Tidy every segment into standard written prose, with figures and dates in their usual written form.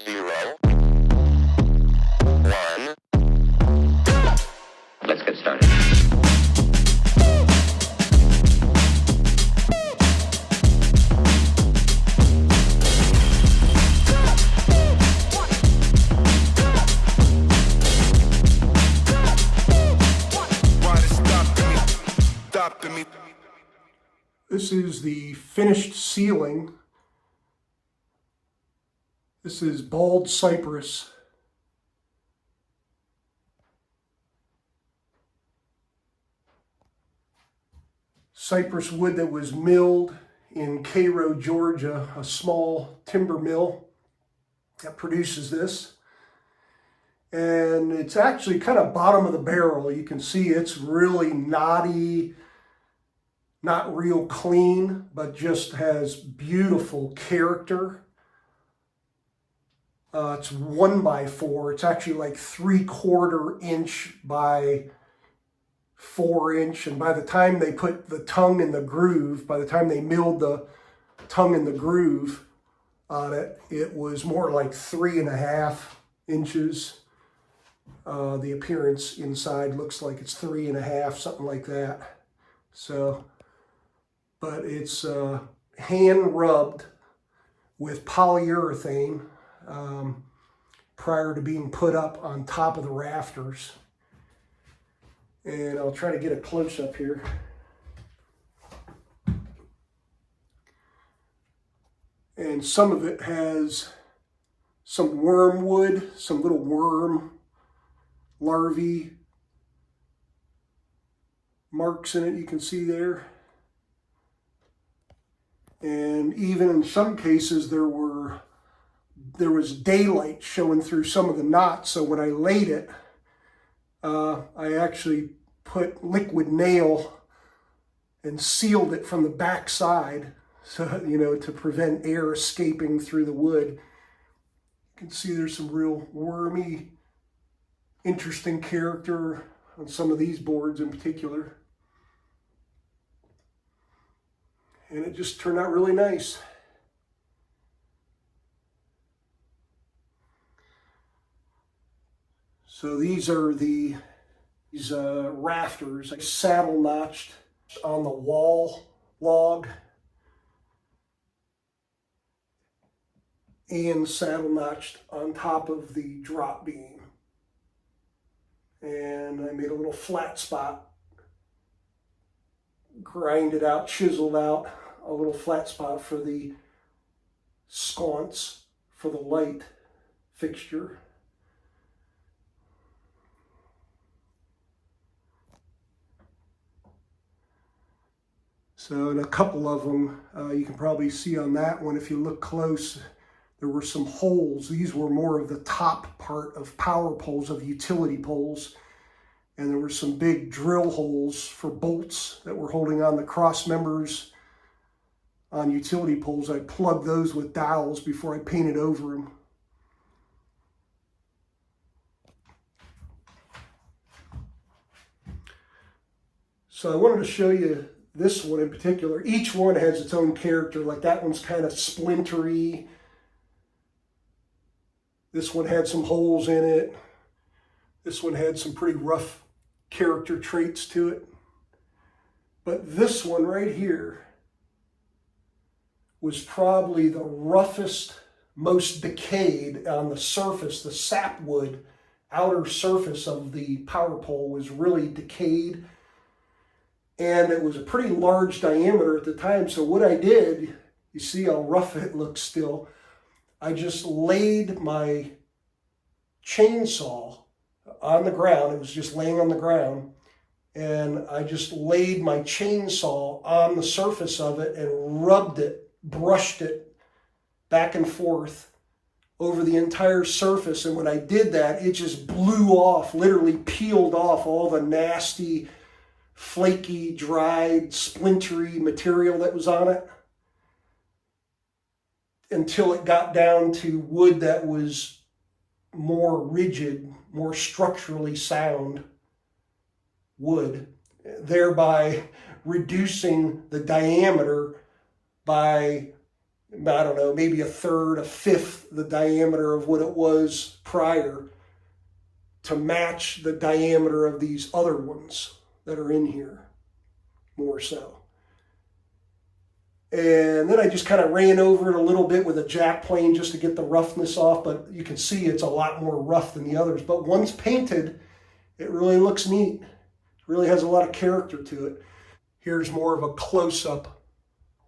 0, 1. Let's get started. This is the finished ceiling. This is bald cypress. Cypress wood that was milled in Cairo, Georgia, a small timber mill that produces this. And it's actually kind of bottom of the barrel. You can see it's really knotty, not real clean, but just has beautiful character. It's 1x4. It's actually like 3/4 inch by 4 inch. And by the time they put the tongue in the groove, by the time they milled the tongue in the groove on it, it was more like 3.5 inches. The appearance inside looks like it's 3.5, something like that. So, but it's hand rubbed with polyurethane prior to being put up on top of the rafters. And I'll try to get a close up here. And some of it has some wormwood, some little worm larvae marks in it, you can see there. And even in some cases there was daylight showing through some of the knots, so when I laid it, I actually put liquid nail and sealed it from the back side, so, you know, to prevent air escaping through the wood. You can see there's some real wormy, interesting character on some of these boards in particular. And it just turned out really nice. So these are these rafters, like saddle notched on the wall log and saddle notched on top of the drop beam. And I made a little flat spot, grinded out, chiseled out a little flat spot for the sconce for the light fixture. So in a couple of them, you can probably see on that one, if you look close, there were some holes. These were more of the top part of power poles, of utility poles. And there were some big drill holes for bolts that were holding on the cross members on utility poles. I plugged those with dowels before I painted over them. So I wanted to show you this one in particular. Each one has its own character. Like that one's kind of splintery. This one had some holes in it. This one had some pretty rough character traits to it. But this one right here was probably the roughest, most decayed on the surface. The sapwood outer surface of the power pole was really decayed. And it was a pretty large diameter at the time. So what I did, you see how rough it looks still, I just laid my chainsaw on the ground. It was just laying on the ground. And I just laid my chainsaw on the surface of it and rubbed it, brushed it back and forth over the entire surface. And when I did that, it just blew off, literally peeled off all the nasty, flaky, dried, splintery material that was on it, until it got down to wood that was more rigid, more structurally sound wood, thereby reducing the diameter by I don't know, maybe a third, a fifth the diameter of what it was prior, to match the diameter of these other ones that are in here, more so. And then I just kind of ran over it a little bit with a jack plane just to get the roughness off, but you can see it's a lot more rough than the others. But once painted, it really looks neat. It really has a lot of character to it. Here's more of a close-up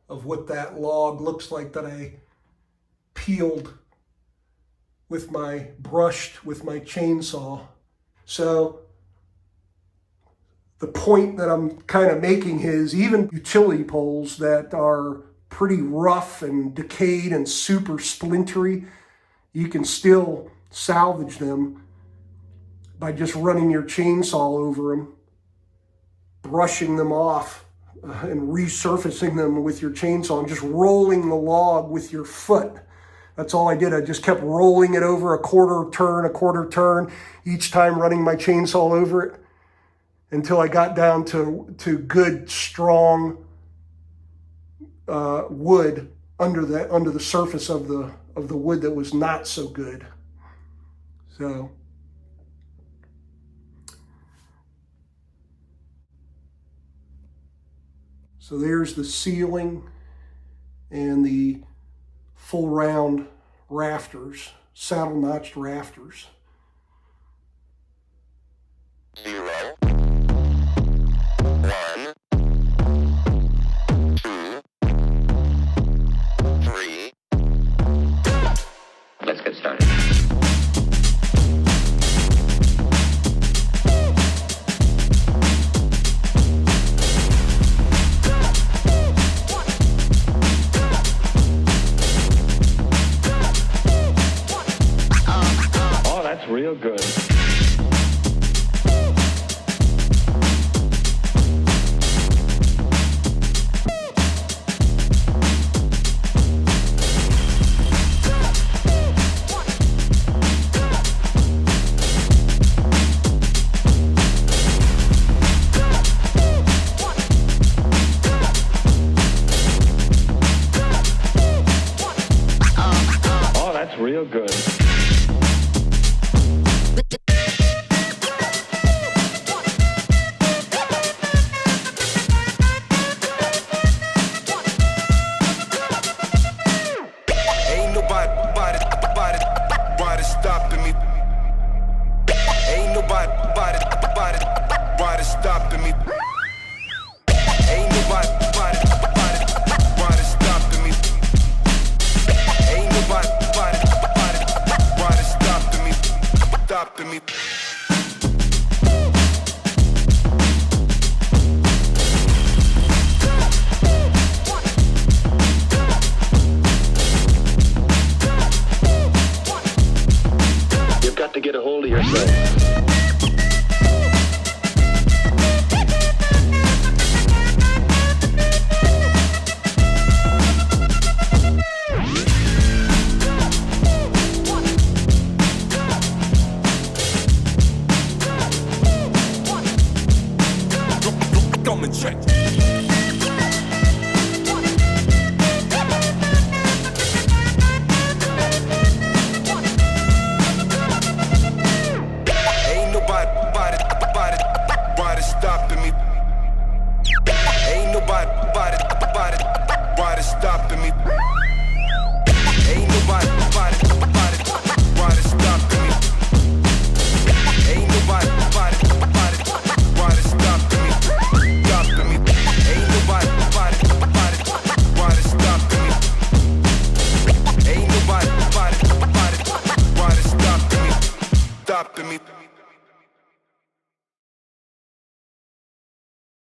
of what that log looks like that I peeled with my chainsaw. So the point that I'm kind of making is even utility poles that are pretty rough and decayed and super splintery, you can still salvage them by just running your chainsaw over them, brushing them off, and resurfacing them with your chainsaw and just rolling the log with your foot. That's all I did. I just kept rolling it over a quarter turn, each time running my chainsaw over it until I got down to good, strong wood under the surface of the wood that was not so good. So there's the ceiling and the full round rafters, saddle notched rafters. 0, 1, 2, 3. Let's get started. Oh, that's real good. Oh, that's real good. Ain't nobody stopping me. Ain't nobody stopping me. Ain't nobody stopping me. Ain't nobody stopping me. You've got to get a hold of yourself. Come and check. Ain't nobody stopping me. Ain't nobody stopping me. Ain't nobody stopping me. Ain't nobody stopping me. Stopping me. Ain't nobody stopping me. Ain't nobody stopping me. Stopping me.